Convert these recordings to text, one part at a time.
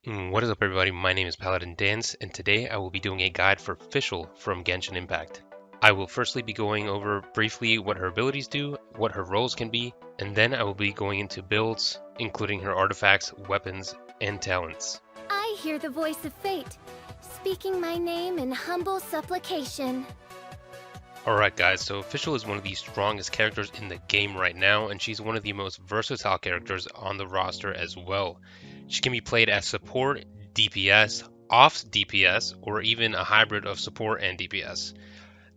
What is up, everybody? My name is Paladin Dance, and today I will be doing a guide for Fischl from Genshin Impact. I will firstly be going over briefly what her abilities do, what her roles can be, and then I will be going into builds, including her artifacts, weapons, and talents. I hear the voice of fate, speaking my name in humble supplication. Alright guys, so Fischl is one of the strongest characters in the game right now, and she's one of the most versatile characters on the roster as well. She can be played as support, DPS, off DPS, or even a hybrid of support and DPS.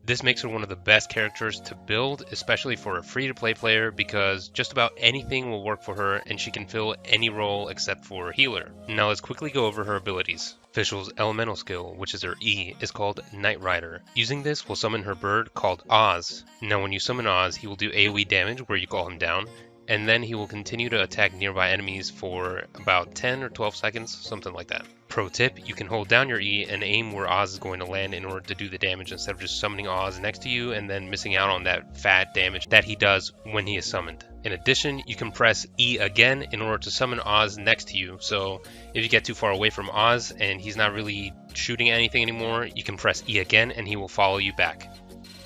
This makes her one of the best characters to build, especially for a free-to-play player, because just about anything will work for her and she can fill any role except for healer. Now let's quickly go over her abilities. Fischl's elemental skill, which is her E, is called Night Rider. Using this will summon her bird called Oz. Now when you summon Oz, he will do AoE damage where you call him down, and then he will continue to attack nearby enemies for about 10 or 12 seconds, something like that. Pro tip, you can hold down your E and aim where Oz is going to land in order to do the damage instead of just summoning Oz next to you and then missing out on that fat damage that he does when he is summoned. In addition, you can press E again in order to summon Oz next to you, so if you get too far away from Oz and he's not really shooting anything anymore, you can press E again and he will follow you back.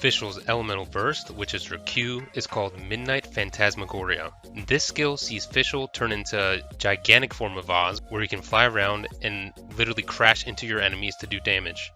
Fischl's elemental burst, which is her Q, is called Midnight Phantasmagoria. This skill sees Fischl turn into a gigantic form of Oz, where he can fly around and literally crash into your enemies to do damage.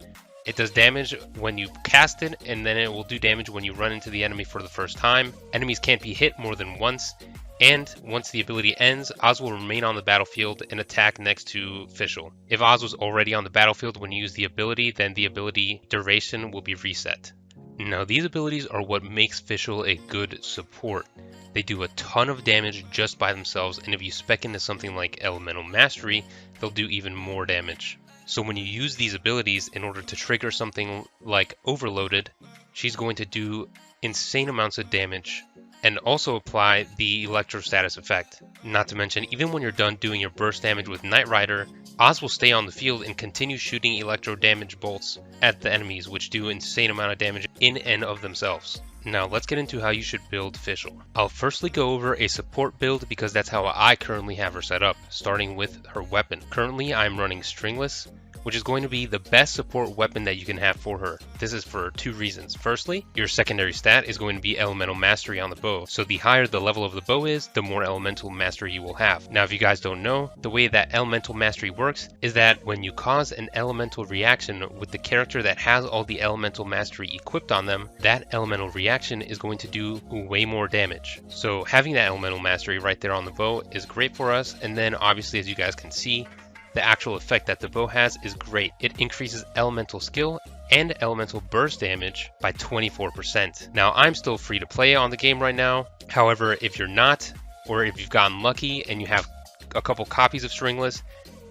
It does damage when you cast it, and then it will do damage when you run into the enemy for the first time. Enemies can't be hit more than once, and once the ability ends, Oz will remain on the battlefield and attack next to Fischl. If Oz was already on the battlefield when you use the ability, then the ability duration will be reset. Now these abilities are what makes Fischl a good support. They do a ton of damage just by themselves, and if you spec into something like Elemental Mastery, they'll do even more damage. So when you use these abilities in order to trigger something like Overloaded, she's going to do insane amounts of damage and also apply the electrostatus effect. Not to mention, even when you're done doing your burst damage with Night Rider, Oz will stay on the field and continue shooting electro damage bolts at the enemies, which do insane amount of damage in and of themselves. Now let's get into how you should build Fischl. I'll firstly go over a support build because that's how I currently have her set up, starting with her weapon. Currently I'm running Stringless, which is going to be the best support weapon that you can have for her. This is for two reasons. Firstly, your secondary stat is going to be Elemental Mastery on the bow, so the higher the level of the bow is, the more Elemental Mastery you will have. Now if you guys don't know, the way that Elemental Mastery works is that when you cause an elemental reaction with the character that has all the Elemental Mastery equipped on them, that elemental reaction is going to do way more damage. So having that Elemental Mastery right there on the bow is great for us, and then obviously as you guys can see, the actual effect that the bow has is great. It increases elemental skill and elemental burst damage by 24%. Now I'm still free to play on the game right now. However, if you're not, or if you've gotten lucky and you have a couple copies of Stringless,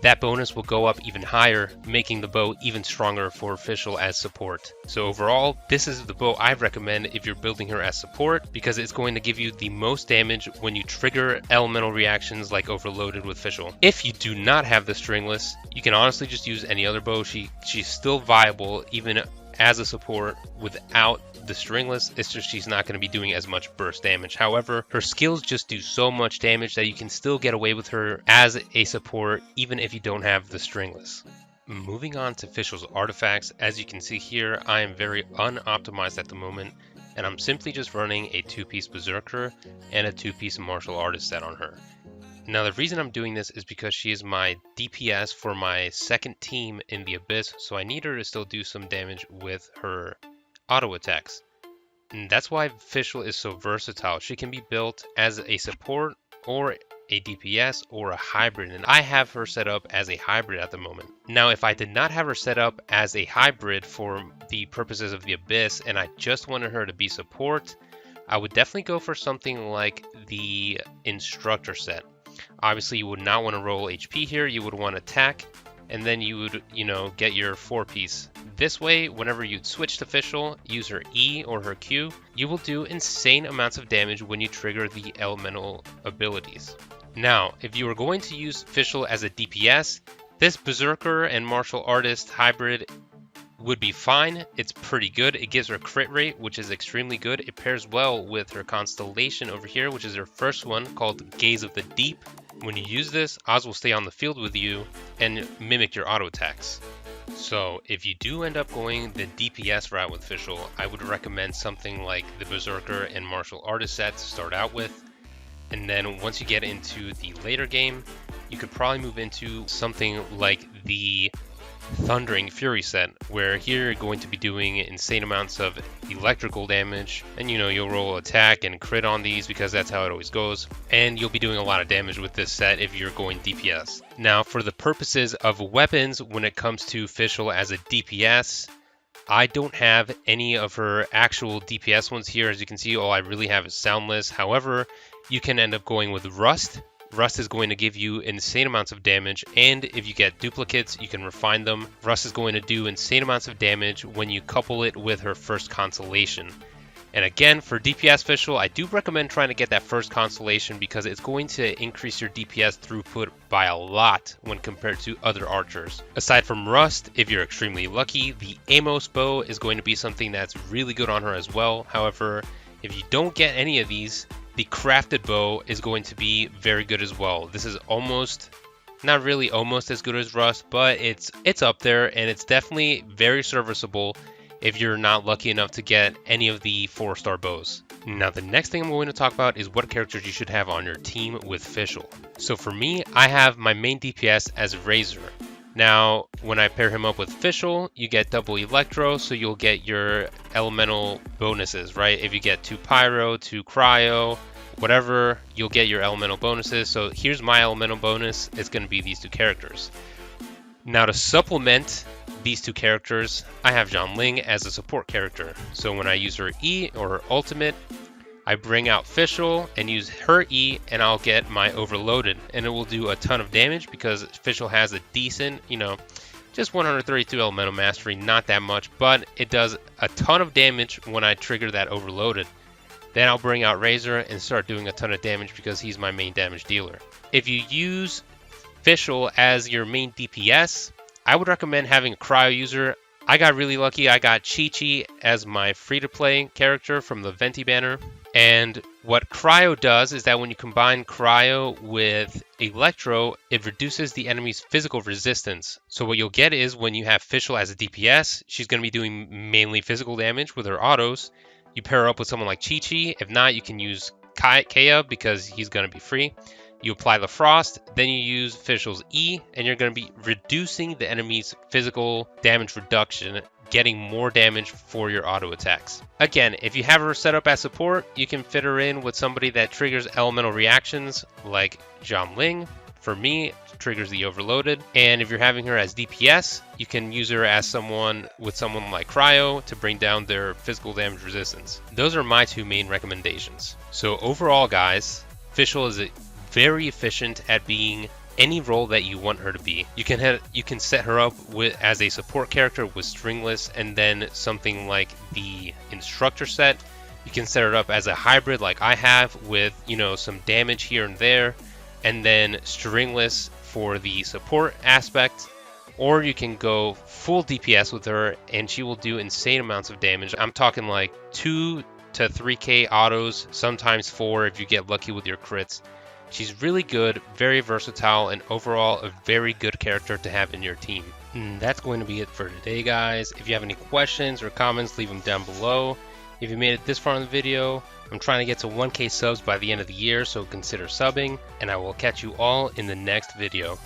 that bonus will go up even higher, making the bow even stronger for Fischl as support. So overall, this is the bow I recommend if you're building her as support, because it's going to give you the most damage when you trigger elemental reactions like Overloaded with Fischl. If you do not have the Stringless, you can honestly just use any other bow. She's still viable even as a support without the Stringless. It's just she's not going to be doing as much burst damage. However, her skills just do so much damage that you can still get away with her as a support even if you don't have the Stringless. Moving on to Fischl's artifacts, as you can see here, I am very unoptimized at the moment, and I'm simply just running a 2-piece Berserker and a 2-piece Martial Artist set on her. Now the reason I'm doing this is because she is my DPS for my second team in the Abyss, so I need her to still do some damage with her auto attacks. And that's why Fischl is so versatile. She can be built as a support or a DPS or a hybrid, and I have her set up as a hybrid at the moment. Now if I did not have her set up as a hybrid for the purposes of the Abyss and I just wanted her to be support, I would definitely go for something like the Instructor set. Obviously you would not want to roll HP here, you would want attack, and then you would, get your 4-piece. This way, whenever you switch to Fischl, use her E or her Q, you will do insane amounts of damage when you trigger the elemental abilities. Now, if you are going to use Fischl as a DPS, this Berserker and Martial Artist hybrid would be fine. It's pretty good. It gives her crit rate, which is extremely good. It pairs well with her constellation over here, which is her first one called Gaze of the Deep. When you use this, Oz will stay on the field with you and mimic your auto attacks. So if you do end up going the DPS route with Fischl, I would recommend something like the Berserker and Martial Artist set to start out with. And then once you get into the later game, you could probably move into something like the Thundering Fury set, where here you're going to be doing insane amounts of electrical damage, and you'll roll attack and crit on these because that's how it always goes, and you'll be doing a lot of damage with this set if you're going DPS. Now for the purposes of weapons, when it comes to Fischl as a DPS, I don't have any of her actual DPS ones here. As you can see, all I really have is Soundless. However, you can end up going with Rust. Rust is going to give you insane amounts of damage, and if you get duplicates, you can refine them. Rust is going to do insane amounts of damage when you couple it with her first constellation. And again, for DPS Fischl, I do recommend trying to get that first constellation because it's going to increase your DPS throughput by a lot when compared to other archers. Aside from Rust, if you're extremely lucky, the Amos bow is going to be something that's really good on her as well. However, if you don't get any of these, the crafted bow is going to be very good as well. This is not really almost as good as Rust, but it's up there, and it's definitely very serviceable if you're not lucky enough to get any of the 4-star bows. Now the next thing I'm going to talk about is what characters you should have on your team with Fischl. So for me, I have my main DPS as Razor. Now, when I pair him up with Fischl, you get double Electro, so you'll get your elemental bonuses, right? If you get 2 Pyro, 2 Cryo, whatever, you'll get your elemental bonuses. So here's my elemental bonus. It's going to be these 2 characters. Now to supplement these 2 characters, I have Xiangling as a support character. So when I use her E or her ultimate, I bring out Fischl and use her E, and I'll get my Overloaded, and it will do a ton of damage because Fischl has a decent, just 132 elemental mastery, not that much, but it does a ton of damage when I trigger that Overloaded. Then I'll bring out Razor and start doing a ton of damage because he's my main damage dealer. If you use Fischl as your main DPS, I would recommend having a Cryo user. I got really lucky. I got Chi-Chi as my free-to-play character from the Venti banner. And what Cryo does is that when you combine Cryo with Electro, it reduces the enemy's physical resistance. So what you'll get is when you have Fischl as a DPS, she's going to be doing mainly physical damage with her autos. You pair her up with someone like Chi-Chi. If not, you can use Kea because he's going to be free. You apply the Frost, then you use Fischl's E, and you're going to be reducing the enemy's physical damage reduction, getting more damage for your auto attacks. Again, if you have her set up as support, you can fit her in with somebody that triggers elemental reactions like Xiangling. For me, it triggers the Overloaded. And if you're having her as DPS, you can use her as someone like Cryo to bring down their physical damage resistance. Those are my 2 main recommendations. So overall, guys, Fischl is very efficient at being any role that you want her to be. You can set her up as a support character with Stringless, and then something like the Instructor set. You can set her up as a hybrid like I have with some damage here and there, and then Stringless for the support aspect. Or you can go full DPS with her and she will do insane amounts of damage. I'm talking like 2 to 3k autos, sometimes 4 if you get lucky with your crits. She's really good, very versatile, and overall a very good character to have in your team. And that's going to be it for today, guys. If you have any questions or comments, leave them down below. If you made it this far in the video, I'm trying to get to 1k subs by the end of the year, so consider subbing, and I will catch you all in the next video.